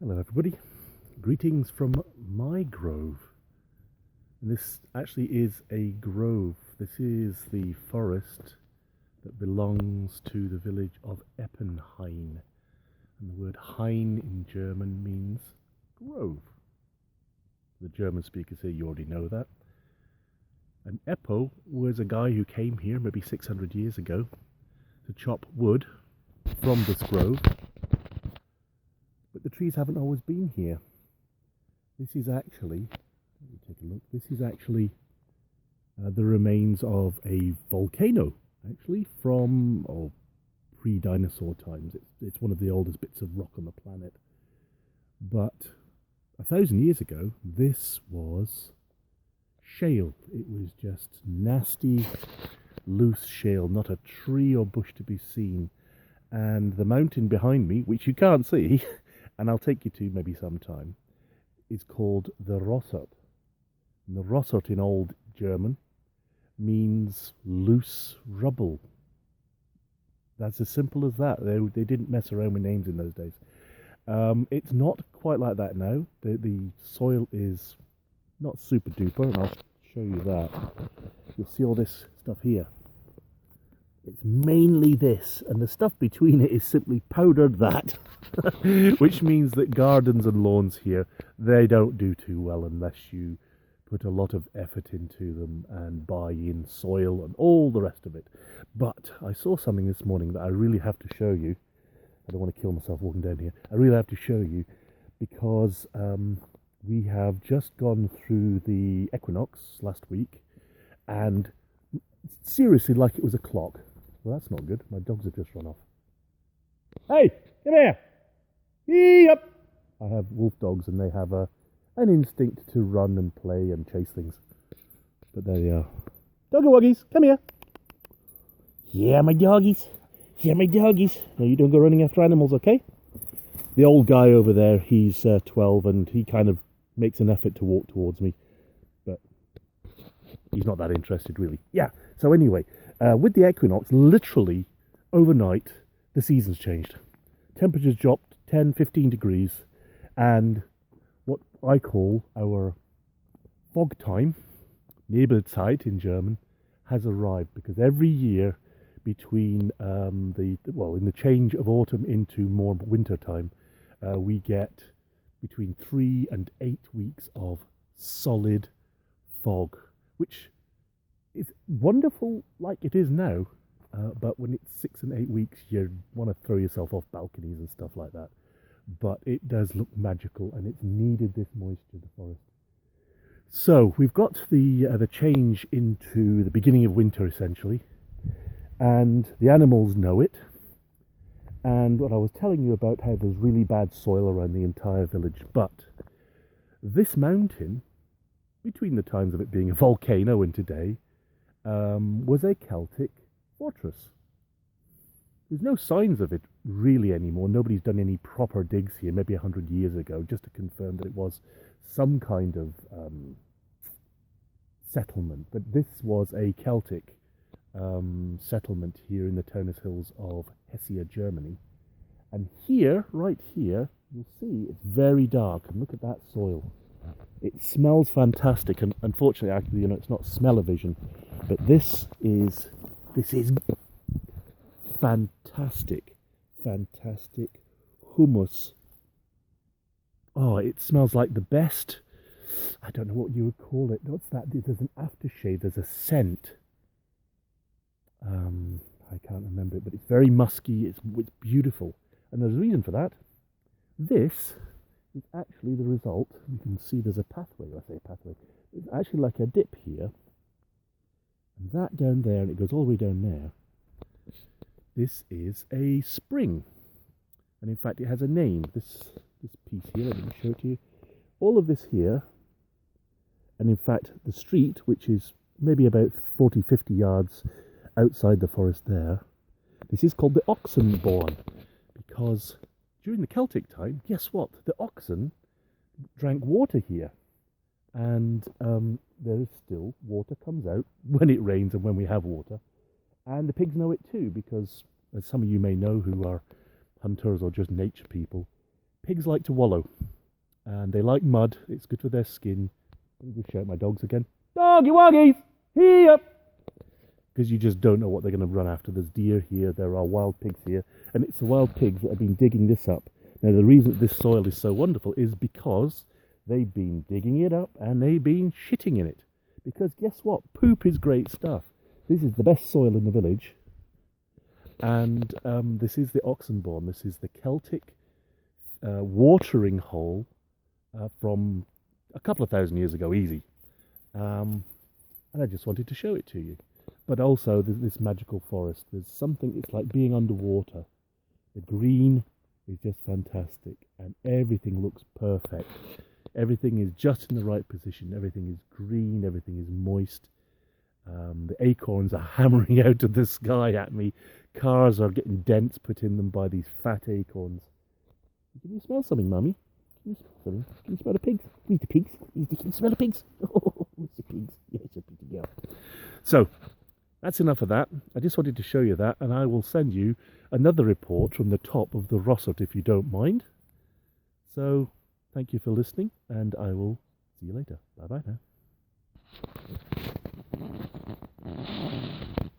Hello everybody, greetings from my grove. And this actually is a grove. This is the forest that belongs to the village of Eppenhein. And the word Hain in German means grove. The German speakers here, you already know that. And Eppo was a guy who came here maybe 600 years ago to chop wood from this grove. But the trees haven't always been here. This is actually, let me take a look, this is actually the remains of a volcano, actually, from pre-dinosaur times. It's one of the oldest bits of rock on the planet. But 1,000 years ago, this was shale. It was just nasty, loose shale, not a tree or bush to be seen. And the mountain behind me, which you can't see, and I'll take you to maybe sometime, is called the Rossot. And the Rossot in Old German means loose rubble. That's as simple as that. They didn't mess around with names in those days. It's not quite like that now. The soil is not super duper, and I'll show you that. You'll see all this stuff here. It's mainly this, and the stuff between it is simply powdered that, which means that gardens and lawns here, they don't do too well unless you put a lot of effort into them and buy in soil and all the rest of it. But I saw something this morning that I really have to show you. I don't want to kill myself walking down here. I really have to show you because we have just gone through the equinox last week, and seriously, like it was a clock. Well, that's not good. My dogs have just run off. Hey, come here. Yep. I have wolf dogs, and they have an instinct to run and play and chase things. But there they are. Doggy woggies, come here. Yeah, my doggies. Yeah, my doggies. No, you don't go running after animals, okay? The old guy over there, he's 12, and he kind of makes an effort to walk towards me. But he's not that interested, really. Yeah, so anyway, with the equinox, literally overnight, the seasons changed. Temperatures dropped 10, 15 degrees, and what I call our fog time, Nebelzeit in German, has arrived, because every year between in the change of autumn into more winter time, we get between 3 and 8 weeks of solid fog, which is wonderful like it is now, but when it's 6 and 8 weeks, you want to throw yourself off balconies and stuff like that. But it does look magical, and it's needed this moisture, the forest. So we've got the change into the beginning of winter, essentially, and the animals know it. And what I was telling you about how there's really bad soil around the entire village, but this mountain, between the times of it being a volcano and today, was a Celtic fortress. There's no signs of it really anymore. Nobody's done any proper digs here, maybe 100 years ago, just to confirm that it was some kind of settlement. But this was a Celtic settlement here in the Taunus Hills of Hesse, Germany. And here, right here, you'll see it's very dark, and look at that soil. It smells fantastic, and unfortunately, actually, it's not smell-o-vision, but this is fantastic hummus. Oh, it smells like the best. I don't know what you would call it. What's that? There's an aftershave. There's a scent. I can't remember it, but it's very musky. It's beautiful, and there's a reason for that. This is actually the result. You can see there's a pathway. I say a pathway. It's actually like a dip here, and that down there, and it goes all the way down there. This is a spring, and in fact, it has a name. This piece here. Let me show it to you. All of this here, and in fact, the street, which is maybe about 40, 50 yards outside the forest there, this is called the Oxenborn, because during the Celtic time, guess what? The oxen drank water here, and there is still water comes out when it rains and when we have water, and the pigs know it too, because as some of you may know who are hunters or just nature people, pigs like to wallow, and they like mud. It's good for their skin. Let me just shout my dogs again. Doggy woggies, here! Because you just don't know what they're going to run after. There's deer here, there are wild pigs here, and it's the wild pigs that have been digging this up. Now, the reason this soil is so wonderful is because they've been digging it up and they've been shitting in it. Because guess what? Poop is great stuff. This is the best soil in the village. And this is the Oxenbourne. This is the Celtic watering hole from a couple of thousand years ago, easy. And I just wanted to show it to you. But also, there's this magical forest. There's something, it's like being underwater. The green is just fantastic, and everything looks perfect. Everything is just in the right position. Everything is green, everything is moist. The acorns are hammering out of the sky at me. Cars are getting dents put in them by these fat acorns. Can you smell something, Mummy? Can you smell something? Can you smell the pigs? Where's the pigs? Can you smell the pigs? Oh, where's the pigs? Yes, a pretty girl. So, that's enough of that. I just wanted to show you that, and I will send you another report from the top of the Rossot if you don't mind. So, thank you for listening, and I will see you later. Bye-bye now.